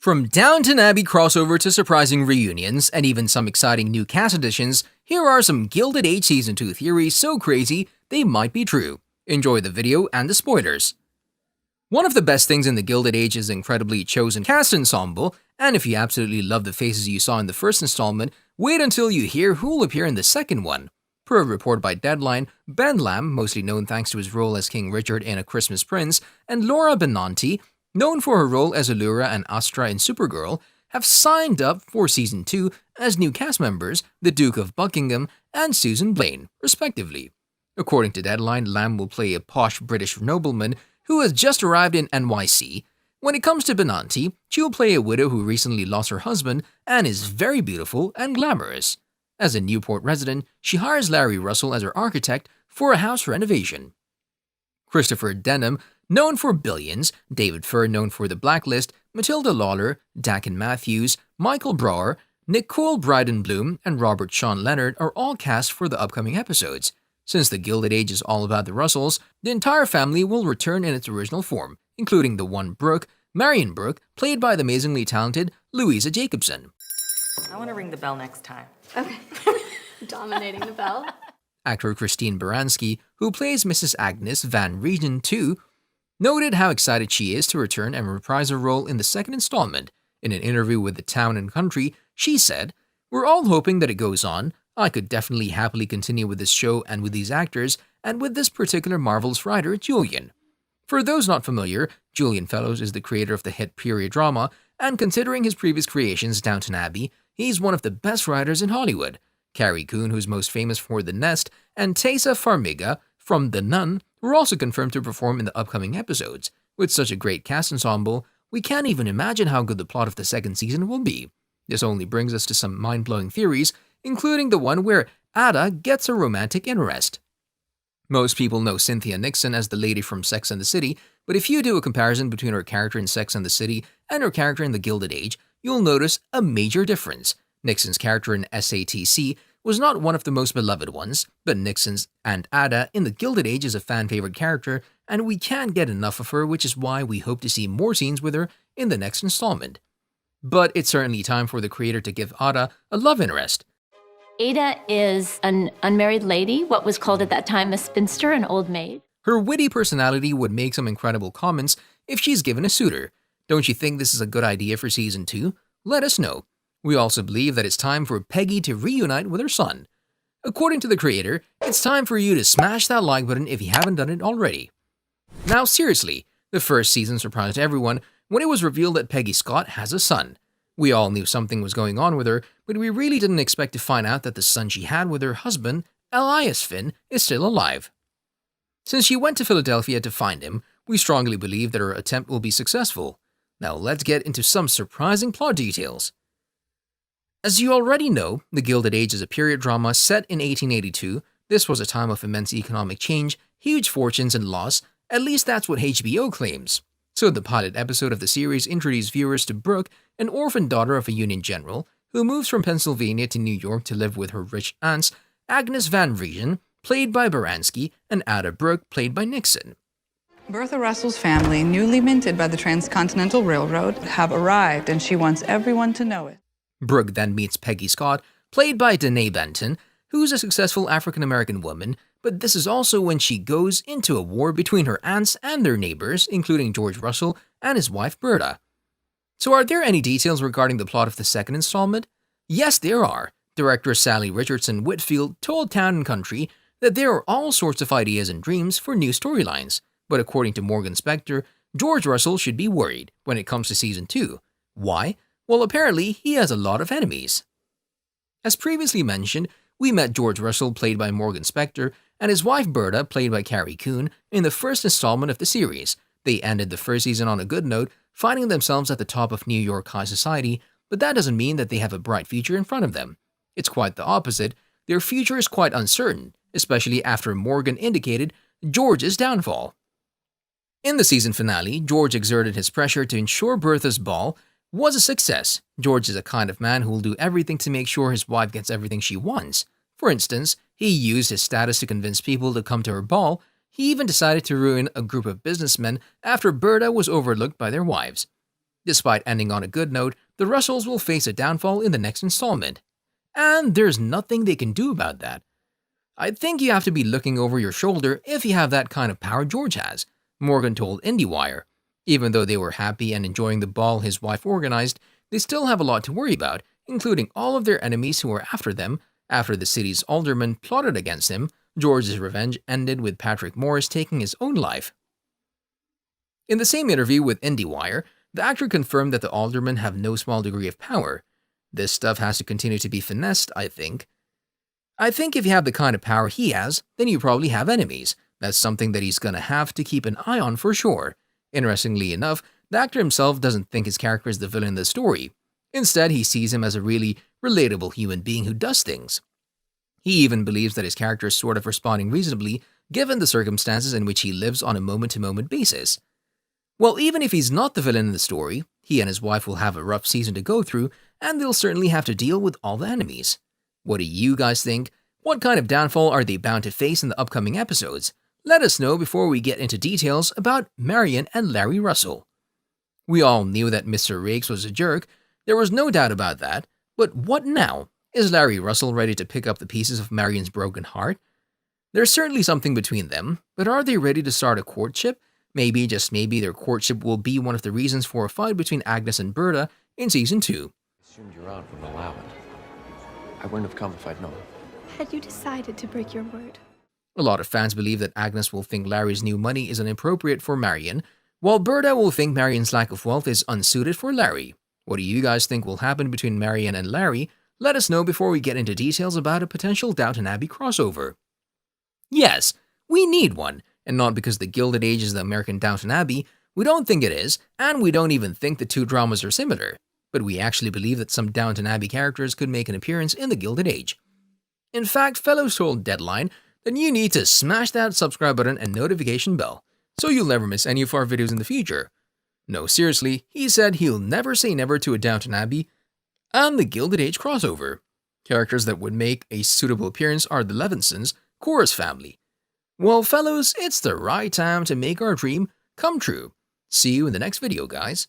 From Downton Abbey crossover to surprising reunions and even some exciting new cast additions, here are some Gilded Age Season 2 theories so crazy they might be true. Enjoy the video and the spoilers. One of the best things in the Gilded Age is incredibly chosen cast ensemble, and if you absolutely love the faces you saw in the first installment, wait until you hear who will appear in the second one. Per a report by Deadline, Ben Lamb, mostly known thanks to his role as King Richard in A Christmas Prince, and Laura Benanti, known for her role as Allura and Astra in Supergirl, have signed up for Season 2 as new cast members, the Duke of Buckingham and Susan Blaine, respectively. According to Deadline, Lamb will play a posh British nobleman who has just arrived in NYC. When it comes to Benanti, she will play a widow who recently lost her husband and is very beautiful and glamorous. As a Newport resident, she hires Larry Russell as her architect for a house renovation. Christopher Denham, known for Billions, David Furr, known for The Blacklist, Matilda Lawler, Dakin Matthews, Michael Brower, Nicole Bryden-Bloom, and Robert Sean Leonard are all cast for the upcoming episodes. Since the Gilded Age is all about the Russells, the entire family will return in its original form, including the one Brook, Marian Brook, played by the amazingly talented Louisa Jacobson. I want to ring the bell next time. Okay. Dominating the bell. Actor Christine Baranski, who plays Mrs. Agnes van Rhijn too, noted how excited she is to return and reprise her role in the second installment. In an interview with The Town and Country, she said, "We're all hoping that it goes on. I could definitely happily continue with this show and with these actors and with this particular marvelous writer, Julian." For those not familiar, Julian Fellowes is the creator of the hit period drama, and considering his previous creations, Downton Abbey, he's one of the best writers in Hollywood. Carrie Coon, who's most famous for The Nest, and Tessa Farmiga from The Nun were also confirmed to perform in the upcoming episodes. With such a great cast ensemble, we can't even imagine how good the plot of the second season will be. This only brings us to some mind-blowing theories, including the one where Ada gets a romantic interest. Most people know Cynthia Nixon as the lady from Sex and the City, but if you do a comparison between her character in Sex and the City and her character in the Gilded Age, you'll notice a major difference. Nixon's character in SATC was not one of the most beloved ones, but Nixon's and Ada in the Gilded Age is a fan-favorite character, and we can't get enough of her, which is why we hope to see more scenes with her in the next installment. But it's certainly time for the creator to give Ada a love interest. Ada is an unmarried lady, what was called at that time a spinster, an old maid. Her witty personality would make some incredible comments if she's given a suitor. Don't you think this is a good idea for Season 2? Let us know. We also believe that it's time for Peggy to reunite with her son. According to the creator, it's time for you to smash that like button if you haven't done it already. Now seriously, the first season surprised everyone when it was revealed that Peggy Scott has a son. We all knew something was going on with her, but we really didn't expect to find out that the son she had with her husband, Elias Finn, is still alive. Since she went to Philadelphia to find him, we strongly believe that her attempt will be successful. Now let's get into some surprising plot details. As you already know, The Gilded Age is a period drama set in 1882. This was a time of immense economic change, huge fortunes and loss, at least that's what HBO claims. So the pilot episode of the series introduced viewers to Brooke, an orphan daughter of a Union general, who moves from Pennsylvania to New York to live with her rich aunts, Agnes van Rhijn, played by Baranski, and Ada Brook, played by Nixon. Bertha Russell's family, newly minted by the Transcontinental Railroad, have arrived, and she wants everyone to know it. Brooke then meets Peggy Scott, played by Danae Benton, who's a successful African-American woman, but this is also when she goes into a war between her aunts and their neighbors, including George Russell and his wife Bertha. So are there any details regarding the plot of the second installment? Yes, there are. Director Sally Richardson Whitfield told Town and Country that there are all sorts of ideas and dreams for new storylines, but according to Morgan Spector, George Russell should be worried when it comes to Season 2. Why? Well, apparently he has a lot of enemies. As previously mentioned, we met George Russell, played by Morgan Spector, and his wife Bertha, played by Carrie Coon, in the first installment of the series. They ended the first season on a good note, finding themselves at the top of New York high society, but that doesn't mean that they have a bright future in front of them. It's quite the opposite. Their future is quite uncertain, especially after Morgan indicated George's downfall. In the season finale, George exerted his pressure to ensure Bertha's ball was a success. George is a kind of man who will do everything to make sure his wife gets everything she wants. For instance, he used his status to convince people to come to her ball. He even decided to ruin a group of businessmen after Bertha was overlooked by their wives. Despite ending on a good note, the Russells will face a downfall in the next installment. And there's nothing they can do about that. I think you have to be looking over your shoulder if you have that kind of power George has, Morgan told IndieWire. Even though they were happy and enjoying the ball his wife organized, they still have a lot to worry about, including all of their enemies who are after them. After the city's alderman plotted against him, George's revenge ended with Patrick Morris taking his own life. In the same interview with IndieWire, the actor confirmed that the aldermen have no small degree of power. This stuff has to continue to be finessed, I think. I think if you have the kind of power he has, then you probably have enemies. That's something that he's gonna have to keep an eye on for sure. Interestingly enough, the actor himself doesn't think his character is the villain in the story. Instead, he sees him as a really relatable human being who does things. He even believes that his character is sort of responding reasonably given the circumstances in which he lives on a moment-to-moment basis. Well, even if he's not the villain in the story, he and his wife will have a rough season to go through, and they'll certainly have to deal with all the enemies. What do you guys think? What kind of downfall are they bound to face in the upcoming episodes? Let us know before we get into details about Marian and Larry Russell. We all knew that Mr. Rakes was a jerk, there was no doubt about that, but what now? Is Larry Russell ready to pick up the pieces of Marian's broken heart? There's certainly something between them, but are they ready to start a courtship? Maybe, just maybe, their courtship will be one of the reasons for a fight between Agnes and Bertha in Season 2. I assumed your aunt wouldn't allow it. I wouldn't have come if I'd known. Had you decided to break your word? A lot of fans believe that Agnes will think Larry's new money is inappropriate for Marian, while Bertha will think Marian's lack of wealth is unsuited for Larry. What do you guys think will happen between Marian and Larry? Let us know before we get into details about a potential Downton Abbey crossover. Yes, we need one, and not because the Gilded Age is the American Downton Abbey. We don't think it is, and we don't even think the two dramas are similar. But we actually believe that some Downton Abbey characters could make an appearance in the Gilded Age. In fact, fellows told Deadline that you need to smash that subscribe button and notification bell, so you'll never miss any of our videos in the future. No, seriously, he said he'll never say never to a Downton Abbey and the Gilded Age crossover. Characters that would make a suitable appearance are the Levinsons, Chorus family. Well, fellows, it's the right time to make our dream come true. See you in the next video, guys.